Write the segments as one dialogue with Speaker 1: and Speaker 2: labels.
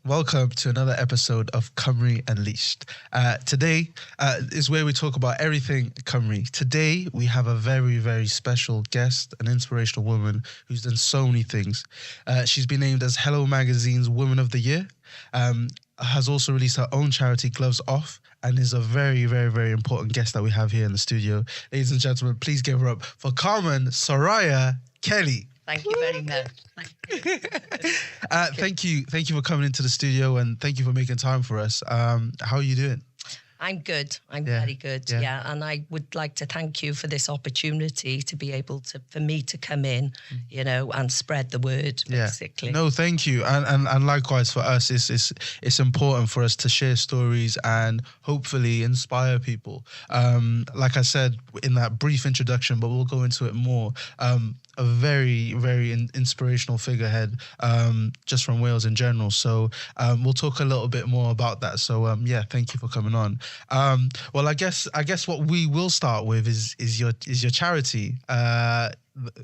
Speaker 1: Welcome to another episode of Cymru Unleashed. Today is where we talk about everything Cymru. Today we have a very, very special guest, an inspirational woman who's done so many things. She's been named as Hello Magazine's Woman of the Year, has also released her own charity, Gloves Off, and is a very, very, very important guest that we have here in the studio. Ladies and gentlemen, please give her up for Carmen Soraya Kelly.
Speaker 2: Thank you very much.
Speaker 1: Thank you for coming into the studio, and thank you for making time for us. How are you doing?
Speaker 2: I'm good. I'm very good. Yeah. And I would like to thank you for this opportunity to be able to, for me to come in, and spread the word, basically.
Speaker 1: No, thank you. And likewise for us, it's important for us to share stories and hopefully inspire people. Like I said in that brief introduction, but we'll go into it more. A very, very inspirational figurehead, just from Wales in general. So we'll talk a little bit more about that. So thank you for coming on. Well, I guess what we will start with is your charity.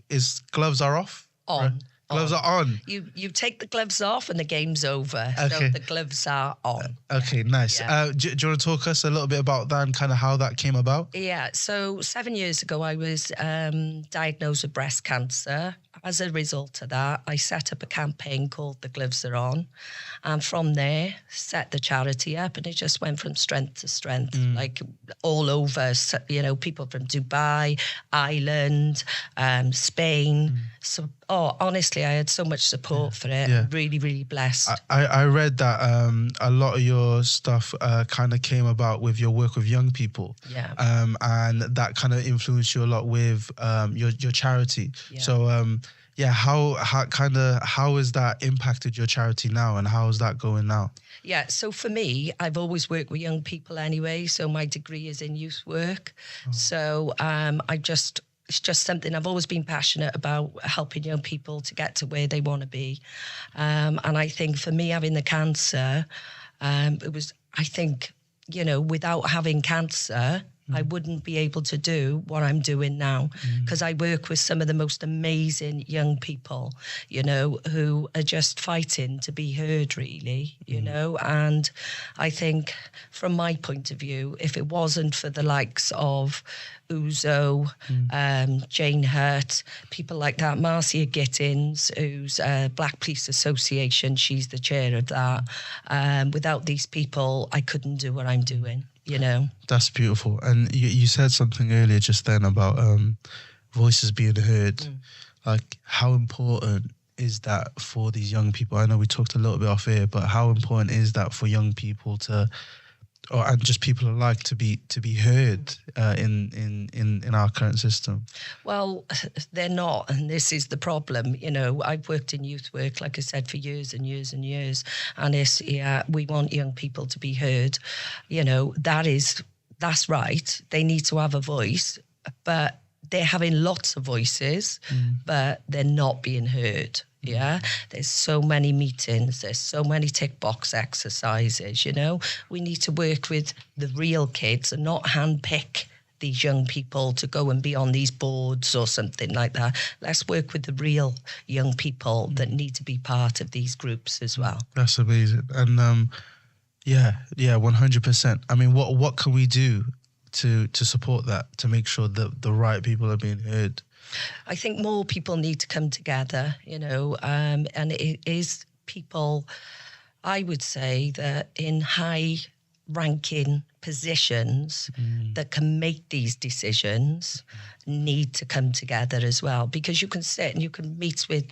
Speaker 1: Is Gloves Are Off?
Speaker 2: On.
Speaker 1: Right? Gloves are on.
Speaker 2: You take the gloves off and the game's over.
Speaker 1: Okay.
Speaker 2: So the gloves are on.
Speaker 1: Okay, nice.
Speaker 2: Yeah.
Speaker 1: Do you want to talk us a little bit about that and kind of how that came about?
Speaker 2: Yeah, so 7 years ago, I was diagnosed with breast cancer. As a result of that, I set up a campaign called The Gloves Are On. And from there, set the charity up, and it just went from strength to strength, like all over, people from Dubai, Ireland, Spain. So, honestly, I had so much support for it.
Speaker 1: Yeah.
Speaker 2: Really, really blessed.
Speaker 1: I read that a lot of your stuff kind of came about with your work with young people.
Speaker 2: Yeah.
Speaker 1: And that kind of influenced you a lot with your charity.
Speaker 2: Yeah.
Speaker 1: So how has that impacted your charity now, and how is that going now?
Speaker 2: Yeah, so for me, I've always worked with young people anyway. So my degree is in youth work. Oh. So it's just something I've always been passionate about, helping young people to get to where they want to be. And I think for me, having the cancer, without having cancer, I wouldn't be able to do what I'm doing now, because I work with some of the most amazing young people, who are just fighting to be heard, really, and I think from my point of view, if it wasn't for the likes of Uzo, Jane Hurt, people like that, Marcia Gittins, who's Black Police Association, she's the chair of that. Without these people, I couldn't do what I'm doing.
Speaker 1: That's beautiful. And you said something earlier just then about voices being heard. Like, how important is that for these young people? I know we talked a little bit off air, but how important is that for young people and just people alike to be heard in our current system?
Speaker 2: Well, they're not, and this is the problem. I've worked in youth work, like I said, for years and years and years, and we want young people to be heard. That's right. They need to have a voice, but they're having lots of voices, but they're not being heard. Yeah, there's so many meetings, there's so many tick box exercises, we need to work with the real kids and not handpick these young people to go and be on these boards or something like that. Let's work with the real young people that need to be part of these groups as well.
Speaker 1: That's amazing. And 100%. I mean, what can we do to support that, to make sure that the right people are being heard?
Speaker 2: I think more people need to come together, and it is people, I would say, that in high-ranking positions that can make these decisions need to come together as well, because you can sit and you can meet with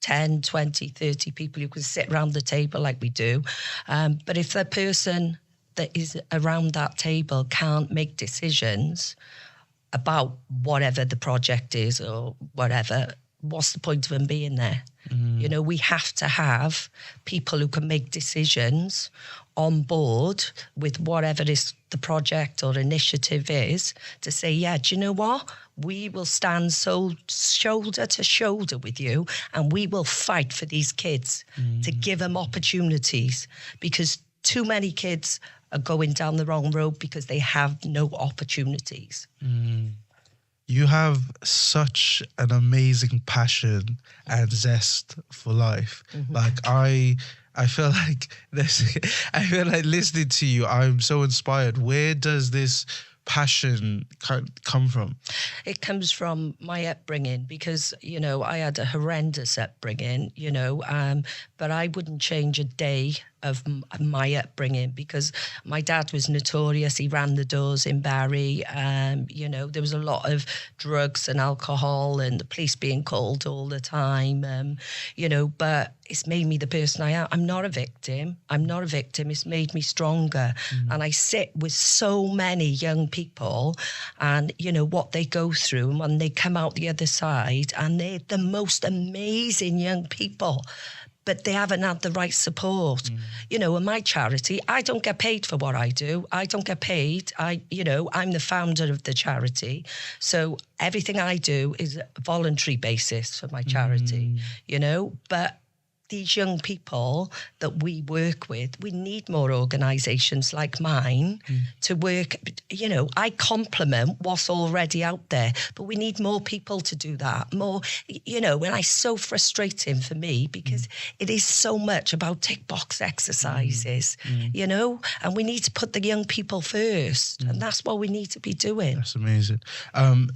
Speaker 2: 10, 20, 30 people. You can sit around the table like we do. But if the person that is around that table can't make decisions about whatever the project is or whatever, what's the point of them being there? We have to have people who can make decisions on board with whatever is the project or initiative is, to say, do you know what? We will stand shoulder to shoulder with you, and we will fight for these kids to give them opportunities, because too many kids are going down the wrong road because they have no opportunities.
Speaker 1: You have such an amazing passion and zest for life. Like, I I feel like this. I feel like listening to you, I'm so inspired. Where does this passion come from?
Speaker 2: It comes from my upbringing because, you know, I had a horrendous upbringing, you know, but I wouldn't change a day of my upbringing because my dad was notorious. He ran the doors in Barry. You know, there was a lot of drugs and alcohol and the police being called all the time, you know, but it's made me the person I am. I'm not a victim. It's made me stronger. And I sit with so many young people and, you know, what they go through and when they come out the other side and they're the most amazing young people, but they haven't had the right support. You know, in my charity, I don't get paid for what I do. I don't get paid. You know, I'm the founder of the charity. So everything I do is a voluntary basis for my charity, you know, but these young people that we work with, we need more organisations like mine to work. You know, I compliment what's already out there, but we need more people to do that. More, you know, and it's so frustrating for me because it is so much about tick box exercises, you know, and we need to put the young people first, and that's what we need to be doing.
Speaker 1: That's amazing.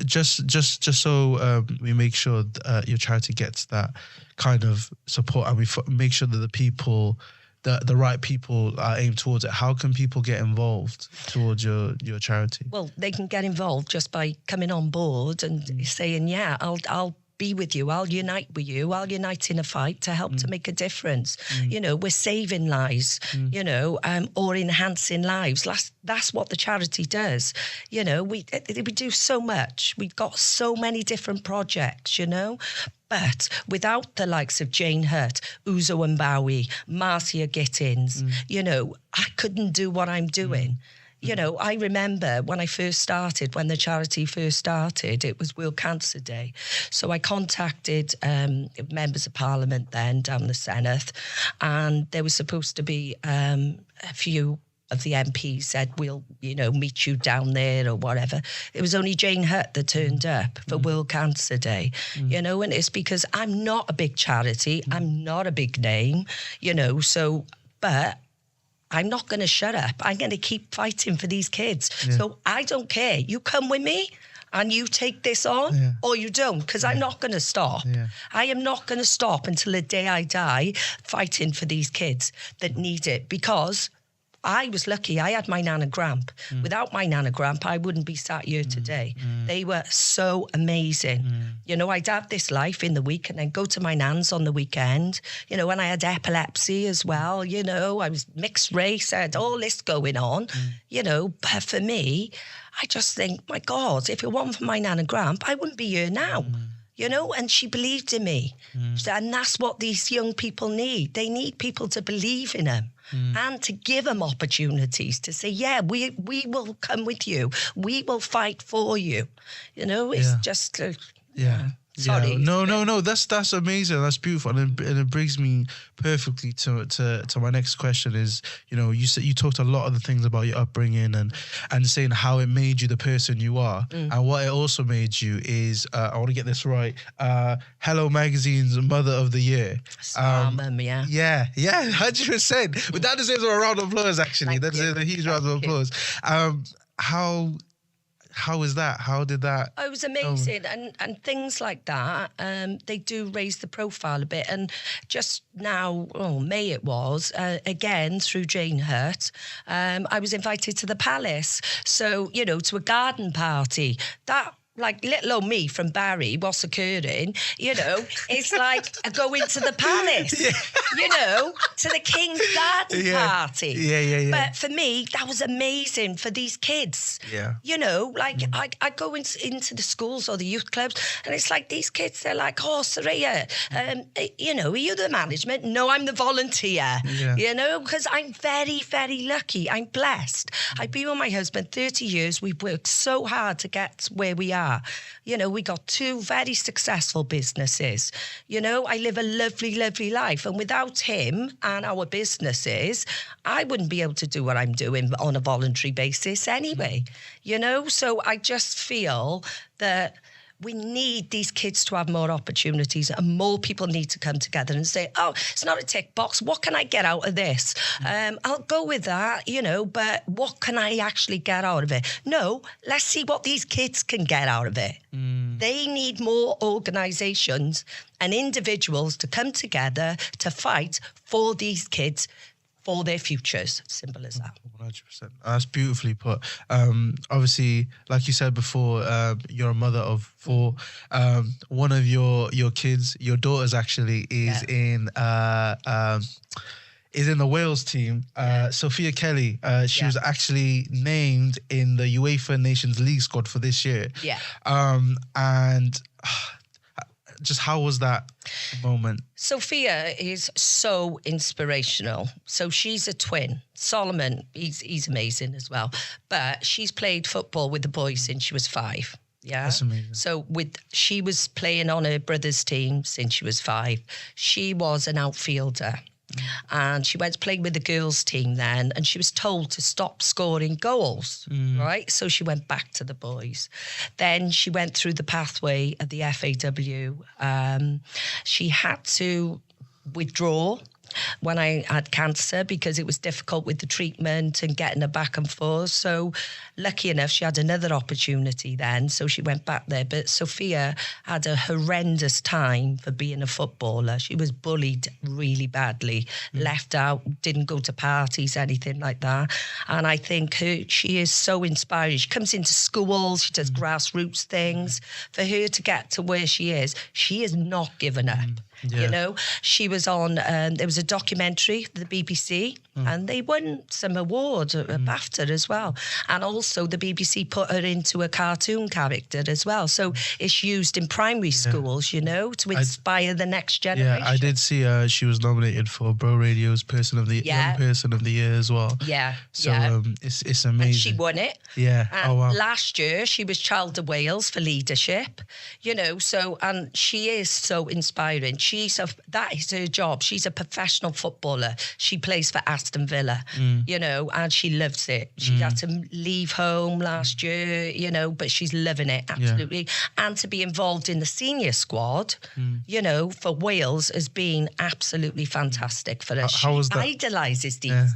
Speaker 1: Just so we make sure your charity gets that kind of support and we make sure that the people, the right people are aimed towards it. How can people get involved towards your charity?
Speaker 2: Well, they can get involved just by coming on board and saying, yeah, I'll be with you. I'll unite with you. I'll unite in a fight to help to make a difference. You know, we're saving lives, you know, or enhancing lives. That's what the charity does. You know, we do so much. We've got so many different projects, you know. But without the likes of Jane Hutt, Uzo Mbawi, Marcia Gittins, you know, I couldn't do what I'm doing. You know, I remember when I first started, when the charity first started, it was World Cancer Day. So I contacted members of Parliament then down the Senedd, and there was supposed to be a few of the MPs said, we'll, you know, meet you down there or whatever. It was only Jane Hutt that turned up for World Cancer Day, you know, and it's because I'm not a big charity. I'm not a big name, you know, so, but I'm not going to shut up. I'm going to keep fighting for these kids. So I don't care. You come with me and you take this on or you don't, because I'm not going to stop. I am not going to stop until the day I die fighting for these kids that need it, because I was lucky. I had my Nan and Gramp. Without my Nan and Gramp, I wouldn't be sat here today. They were so amazing. You know, I'd have this life in the week and then go to my Nan's on the weekend. You know, when I had epilepsy as well, you know, I was mixed race, I had all this going on, you know. But for me, I just think, my God, if it wasn't for my Nan and Gramp, I wouldn't be here now. You know, and she believed in me. And that's what these young people need. They need people to believe in them and to give them opportunities to say, yeah, we will come with you. We will fight for you. You know, it's just... Sorry.
Speaker 1: Yeah. No. That's amazing. That's beautiful, and it brings me perfectly to my next question. Is, you know, you talked a lot of the things about your upbringing and saying how it made you the person you are, and what it also made you is I want to get this right. Hello Magazine's Mother of the Year.
Speaker 2: Yeah,
Speaker 1: 100%. But that deserves a round of applause. Actually, that deserves a huge round of applause. How was that? How did that?
Speaker 2: Oh, it was amazing. And things like that, they do raise the profile a bit. And just now, May it was, again, through Jane Hutt, I was invited to the Palace. So, you know, to a garden party. That, like, little old me from Barry, what's occurring, you know, it's like going to the Palace, you know, to the King's Garden Party. But for me, that was amazing for these kids. You know, like, I go into the schools or the youth clubs, and it's like these kids, they're like, oh, Soraya, you know, are you the management? No, I'm the volunteer, you know, because I'm very, very lucky. I'm blessed. I've been with my husband 30 years. We've worked so hard to get where we are. You know, we got 2 very successful businesses. You know, I live a lovely, lovely life. And without him and our businesses, I wouldn't be able to do what I'm doing on a voluntary basis anyway. You know, so I just feel that we need these kids to have more opportunities, and more people need to come together and say, oh, it's not a tick box. What can I get out of this? I'll go with that, but what can I actually get out of it? No, let's see what these kids can get out of it. They need more organisations and individuals to come together to fight for these kids, for their futures. Simple as that.
Speaker 1: 100%. That's beautifully put. Obviously, like you said before, you're a mother of 4. One of your kids, your daughters actually, is in the Wales team. Soraya Kelly. She was actually named in the UEFA Nations League squad for this year.
Speaker 2: Yeah.
Speaker 1: And just how was that moment?
Speaker 2: Sophia is so inspirational. So she's a twin. Solomon, he's amazing as well. But she's played football with the boys since she was 5. Yeah.
Speaker 1: That's amazing.
Speaker 2: So she was playing on her brother's team since she was 5. She was an outfielder. And she went to play with the girls' team then, and she was told to stop scoring goals, right? So she went back to the boys. Then she went through the pathway of the FAW. She had to withdraw when I had cancer because it was difficult with the treatment and getting her back and forth. So lucky enough, she had another opportunity then. So she went back there. But Sophia had a horrendous time for being a footballer. She was bullied really badly, left out, didn't go to parties, anything like that. And I think she is so inspiring. She comes into schools, she does grassroots things. For her to get to where she is not given up. Yeah. She was on, there was a documentary for the BBC and they won some award, a BAFTA as well. And also the BBC put her into a cartoon character as well. So it's used in primary schools, to inspire the next generation.
Speaker 1: Yeah, I did see she was nominated for Bro Radio's Young Person of the Year as well.
Speaker 2: Yeah.
Speaker 1: So it's amazing.
Speaker 2: And she won it.
Speaker 1: Yeah.
Speaker 2: And
Speaker 1: oh, wow.
Speaker 2: last year she was Child of Wales for leadership, and she is so inspiring. That is her job. She's a professional footballer. She plays for Aston Villa, and she loves it. She had to leave home last year, but she's loving it, absolutely. Yeah. And to be involved in the senior squad, for Wales has been absolutely fantastic for her. She idolises these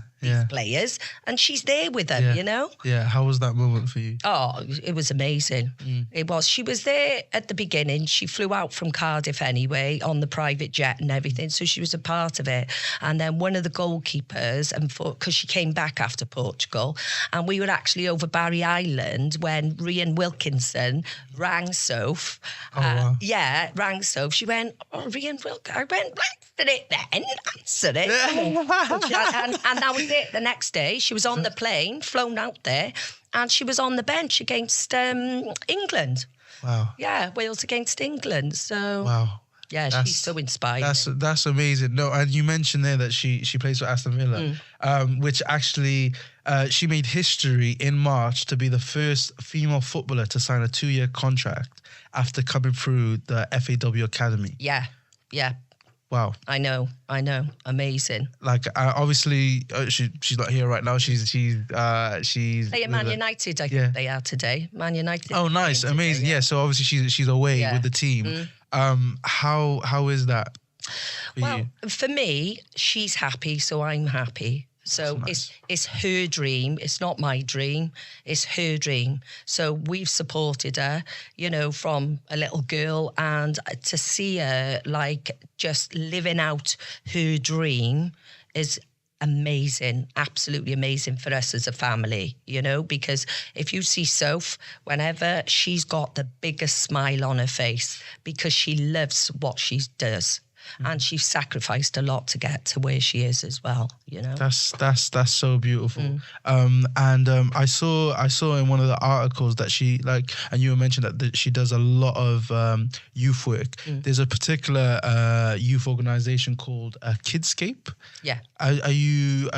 Speaker 2: players, and she's there with them,
Speaker 1: Yeah, how was that moment for you?
Speaker 2: Oh, it was amazing. It was. She was there at the beginning. She flew out from Cardiff anyway on the private jet and everything, so she was a part of it. And then one of the goalkeepers, because she came back after Portugal, and we were actually over Barry Island when Rhian Wilkinson rang Soph. Yeah, rang Soph. She went, Rhian Wilkinson. I went, answer it then, answer it. and that was it. The next day, she was on the plane, flown out there, and she was on the bench against England.
Speaker 1: Wow.
Speaker 2: Yeah, Wales against England. So,
Speaker 1: wow.
Speaker 2: Yeah, she's so inspiring.
Speaker 1: That's amazing. No, and you mentioned there that she plays for Aston Villa, which actually she made history in March to be the first female footballer to sign a 2-year contract after coming through the FAW Academy.
Speaker 2: Yeah.
Speaker 1: Wow.
Speaker 2: I know. Amazing.
Speaker 1: Like, obviously, she's not here right now. She's
Speaker 2: they are Man United, I think they are today. Man United.
Speaker 1: Oh, nice. Amazing. Today, yeah. So obviously she's away with the team. How is that for you?
Speaker 2: For me, she's happy, so I'm happy. So nice. It's her dream. It's not my dream. It's her dream. So we've supported her, from a little girl, and to see her just living out her dream is amazing, absolutely amazing for us as a family, because if you see Soph, whenever she's got the biggest smile on her face because she loves what she does. And she's sacrificed a lot to get to where she is as well, That's
Speaker 1: so beautiful. And I saw in one of the articles that she and you mentioned that she does a lot of youth work. There's a particular youth organization called Kidscape.
Speaker 2: Yeah.
Speaker 1: Are you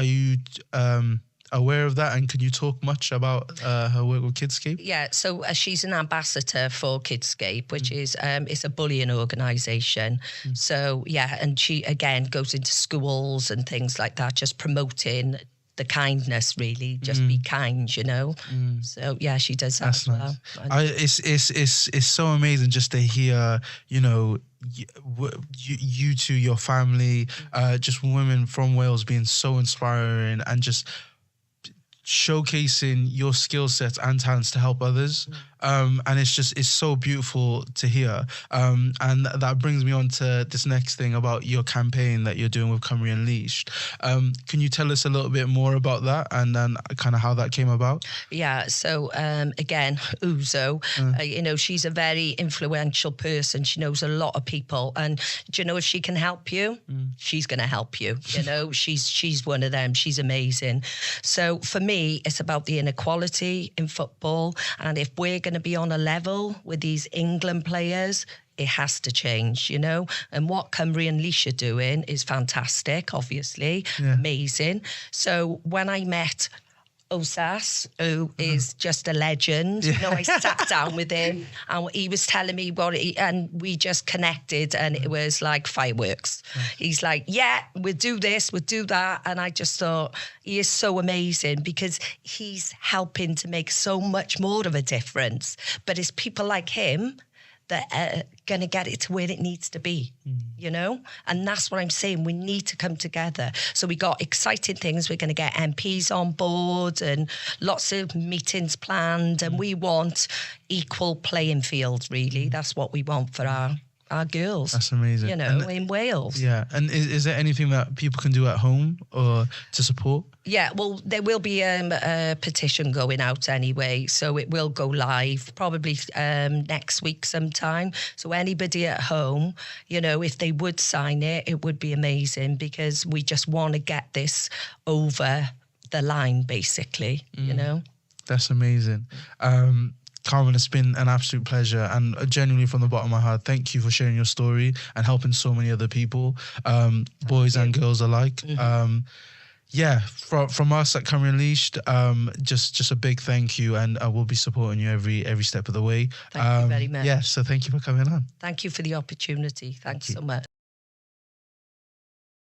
Speaker 1: aware of that, and can you talk much about her work with Kidscape? Yeah,
Speaker 2: so she's an ambassador for Kidscape, which is it's a bullying organisation. So and she again goes into schools and things like that, just promoting the kindness, really. Just be kind, you know. So yeah, she does that
Speaker 1: That's
Speaker 2: as
Speaker 1: nice.
Speaker 2: well.
Speaker 1: It's so amazing just to hear, you know, you two, your family, just women from Wales being so inspiring and just showcasing your skill sets and talents to help others. And it's so beautiful to hear. And that brings me on to this next thing about your campaign that you're doing with Cymru Unleashed. Can you tell us a little bit more about that and then kind of how that came about?
Speaker 2: Yeah, so again, Uzo, you know, she's a very influential person. She knows a lot of people, and do you know, if she can help you, she's going to help you. You know, she's one of them. She's amazing. So for me, it's about the inequality in football, and if we're going to be on a level with these England players, it has to change, you know. And what Cymru Unleashed are doing is fantastic, obviously, amazing. So when I met Osas, who is just a legend. You know, I sat down with him and he was telling me and we just connected, and it was like fireworks. He's like, yeah, we'll do this, we'll do that. And I just thought, he is so amazing because he's helping to make so much more of a difference. But it's people like him that are going to get it to where it needs to be, you know? And that's what I'm saying. We need to come together. So we got exciting things. We're going to get MPs on board and lots of meetings planned. And we want equal playing fields, really. That's what we want for our girls.
Speaker 1: That's amazing.
Speaker 2: You know, in Wales.
Speaker 1: Yeah. And is there anything that people can do at home or to support?
Speaker 2: Yeah, well, there will be a petition going out anyway, so it will go live probably next week sometime. So anybody at home, you know, if they would sign it, it would be amazing because we just want to get this over the line, basically, you know.
Speaker 1: That's amazing. Carmen, it's been an absolute pleasure, and genuinely from the bottom of my heart, thank you for sharing your story and helping so many other people, boys and girls alike. Yeah, from us at Cymru Unleashed, just a big thank you, and we'll be supporting you every step of the way.
Speaker 2: Thank you very much.
Speaker 1: Yeah, so thank you for coming on.
Speaker 2: Thank you for the opportunity. Thanks so much.